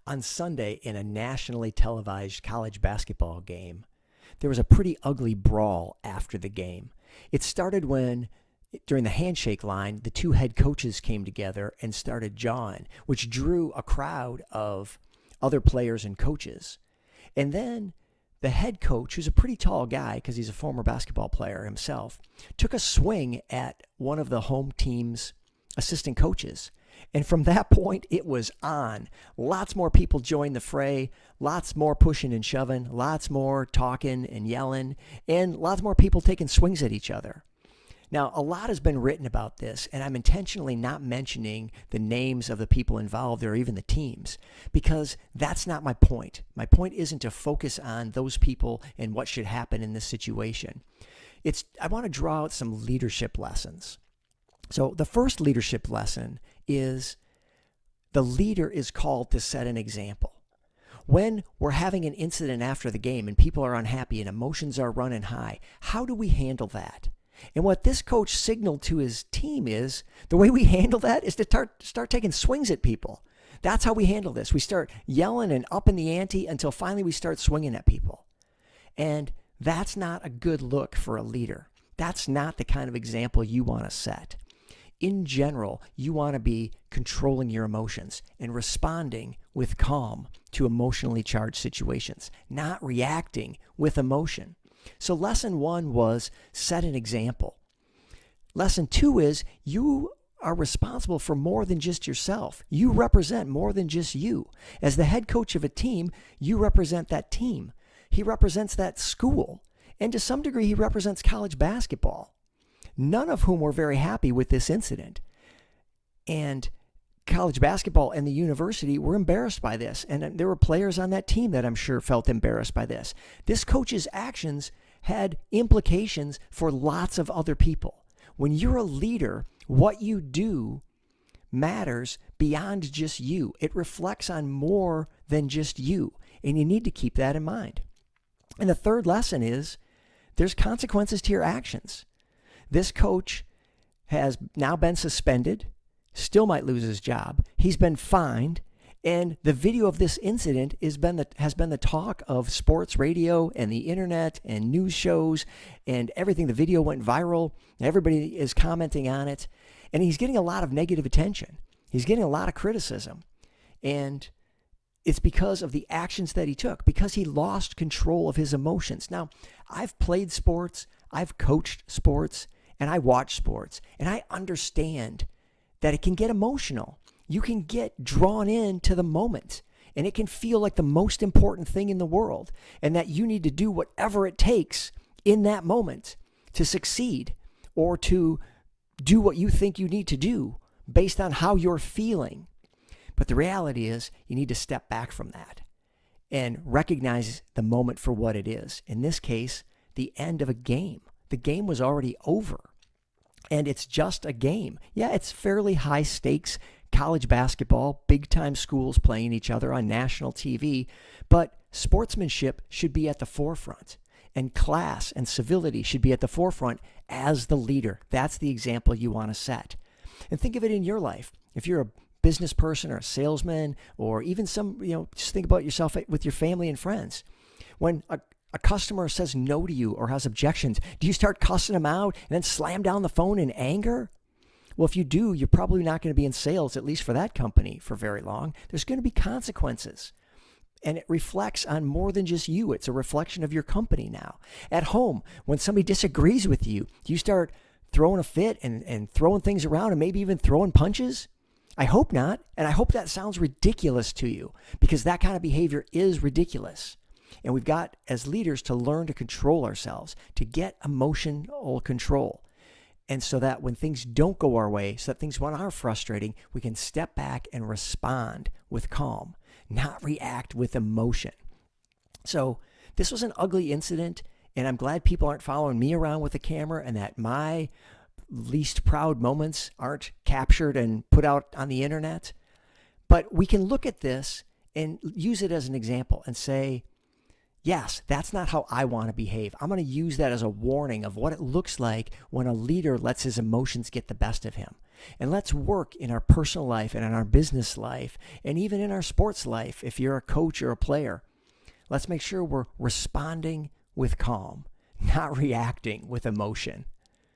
On Sunday, in a nationally televised college basketball game, there was a pretty ugly brawl after the game. It started when, during the handshake line, the two head coaches came together and started jawing, which drew a crowd of other players and coaches. And then the head coach, who's a pretty tall guy because he's a former basketball player himself, took a swing at one of the home team's assistant coaches. And from that point, it was on. Lots more people joined the fray, lots more pushing and shoving, lots more talking and yelling, and lots more people taking swings at each other. Now, a lot has been written about this, and I'm intentionally not mentioning the names of the people involved or even the teams, because that's not my point. My point isn't to focus on those people and what should happen in this situation. I want to draw out some leadership lessons. So the first leadership lesson is the leader is called to set an example. When we're having an incident after the game and people are unhappy and emotions are running high, how do we handle that? And what this coach signaled to his team is the way we handle that is to start taking swings at people. That's how we handle this. We start yelling and upping the ante until finally we start swinging at people. And that's not a good look for a leader. That's not the kind of example you want to set. In general, you want to be controlling your emotions and responding with calm to emotionally charged situations, not reacting with emotion. So lesson 1 was set an example. Lesson 2 is you are responsible for more than just yourself. You represent more than just you. As the head coach of a team, you represent that team. He represents that school. And to some degree, he represents college basketball, none of whom were very happy with this incident. And college basketball and the university were embarrassed by this. And there were players on that team that I'm sure felt embarrassed by this. This coach's actions had implications for lots of other people. When you're a leader, what you do matters beyond just you. It reflects on more than just you. And you need to keep that in mind. And the third lesson is there's consequences to your actions. This coach has now been suspended, still might lose his job. He's been fined, and the video of this incident has been the talk of sports radio and the internet and news shows and everything. The video went viral. Everybody is commenting on it, and he's getting a lot of negative attention. He's getting a lot of criticism, and it's because of the actions that he took, because he lost control of his emotions. Now, I've played sports, I've coached sports, and I watch sports, and I understand that it can get emotional. You can get drawn into the moment, and it can feel like the most important thing in the world, and that you need to do whatever it takes in that moment to succeed or to do what you think you need to do based on how you're feeling. But the reality is you need to step back from that and recognize the moment for what it is. In this case, the end of a game. The game was already over, and it's just a game. Yeah, it's fairly high stakes college basketball, big time schools playing each other on national TV, but sportsmanship should be at the forefront, and class and civility should be at the forefront as the leader. That's the example you want to set. And think of it in your life. If you're a business person or a salesman, or even just think about yourself with your family and friends. When a customer says no to you or has objections, do you start cussing them out and then slam down the phone in anger? Well, if you do, you're probably not going to be in sales, at least for that company, for very long. There's going to be consequences. And it reflects on more than just you. It's a reflection of your company now. At home, when somebody disagrees with you, do you start throwing a fit and throwing things around and maybe even throwing punches? I hope not. And I hope that sounds ridiculous to you, because that kind of behavior is ridiculous. And we've got, as leaders, to learn to control ourselves, to get emotional control. And so that when things don't go our way, so that things are frustrating, we can step back and respond with calm, not react with emotion. So this was an ugly incident, and I'm glad people aren't following me around with a camera, and that my least proud moments aren't captured and put out on the internet. But we can look at this and use it as an example and say, Yes, that's not how I want to behave. I'm going to use that as a warning of what it looks like when a leader lets his emotions get the best of him. And let's work in our personal life and in our business life and even in our sports life if you're a coach or a player. Let's make sure we're responding with calm, not reacting with emotion.